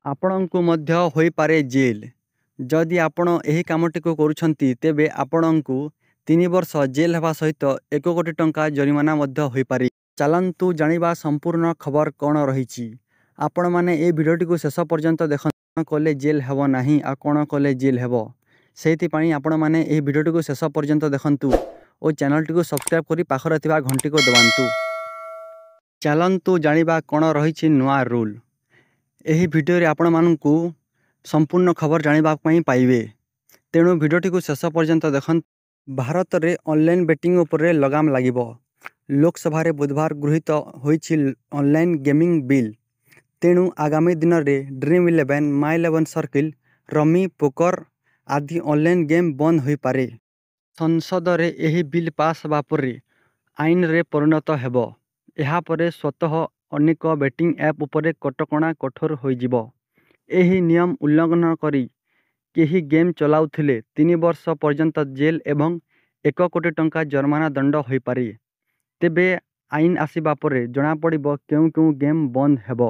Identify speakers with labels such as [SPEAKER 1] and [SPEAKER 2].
[SPEAKER 1] ଆପଣଙ୍କୁ ମଧ୍ୟ ହୋଇପାରେ ଜେଲ୍। ଯଦି ଆପଣ ଏହି କାମଟିକୁ କରୁଛନ୍ତି ତେବେ ଆପଣଙ୍କୁ 3 ବର୍ଷ ଜେଲ୍ ହେବା ସହିତ 1 କୋଟି ଟଙ୍କା ଜରିମାନା ମଧ୍ୟ ହୋଇପାରେ। ଚାଲନ୍ତୁ ଜାଣିବା ସମ୍ପୂର୍ଣ୍ଣ ଖବର କ'ଣ ରହିଛି। ଆପଣମାନେ ଏହି ଭିଡ଼ିଓଟିକୁ ଶେଷ ପର୍ଯ୍ୟନ୍ତ ଦେଖନ୍ତୁ। କ'ଣ କଲେ ଜେଲ୍ ହେବ ନାହିଁ ଆଉ କ'ଣ କଲେ ଜେଲ୍ ହେବ, ସେଇଥିପାଇଁ ଆପଣମାନେ ଏହି ଭିଡ଼ିଓଟିକୁ ଶେଷ ପର୍ଯ୍ୟନ୍ତ ଦେଖନ୍ତୁ ଓ ଚ୍ୟାନେଲଟିକୁ ସବସ୍କ୍ରାଇବ୍ କରି ପାଖରେ ଥିବା ଘଣ୍ଟିକୁ ଦବାନ୍ତୁ। ଚାଲନ୍ତୁ ଜାଣିବା କ'ଣ ରହିଛି ନୂଆ ରୁଲ୍। ଏହି ଭିଡ଼ିଓରେ ଆପଣମାନଙ୍କୁ ସମ୍ପୂର୍ଣ୍ଣ ଖବର ଜାଣିବା ପାଇଁ ପାଇବେ, ତେଣୁ ଭିଡ଼ିଓଟିକୁ ଶେଷ ପର୍ଯ୍ୟନ୍ତ ଦେଖନ୍ତୁ। ଭାରତରେ ଅନଲାଇନ୍ ବେଟିଂ ଉପରେ ଲଗାମ ଲାଗିବ। ଲୋକସଭାରେ ବୁଧବାର ଗୃହୀତ ହୋଇଛି ଅନଲାଇନ୍ ଗେମିଂ ବିଲ୍। ତେଣୁ ଆଗାମୀ ଦିନରେ ଡ୍ରିମ୍11, ମାଇ11 ସର୍କିଲ୍, ରମି, ପୋକର ଆଦି ଅନଲାଇନ୍ ଗେମ୍ ବନ୍ଦ ହୋଇପାରେ। ସଂସଦରେ ଏହି ବିଲ୍ ପାସ୍ ହେବା ପରେ ଆଇନରେ ପରିଣତ ହେବ। ଏହାପରେ ସ୍ୱତଃ ଅନେକ ବେଟିଂ ଆପ୍ ଉପରେ କଟକଣା କଠୋର ହୋଇଯିବ। ଏହି ନିୟମ ଉଲ୍ଲଂଘନ କରି କେହି ଗେମ୍ ଚଲାଉଥିଲେ 3 ବର୍ଷ ପର୍ଯ୍ୟନ୍ତ ଜେଲ୍ ଏବଂ 1 କୋଟି ଟଙ୍କା ଜରିମାନା ଦଣ୍ଡ ହୋଇପାରେ। ତେବେ ଆଇନ ଆସିବା ପରେ ଜଣାପଡ଼ିବ କେଉଁ କେଉଁ ଗେମ୍ ବନ୍ଦ ହେବ।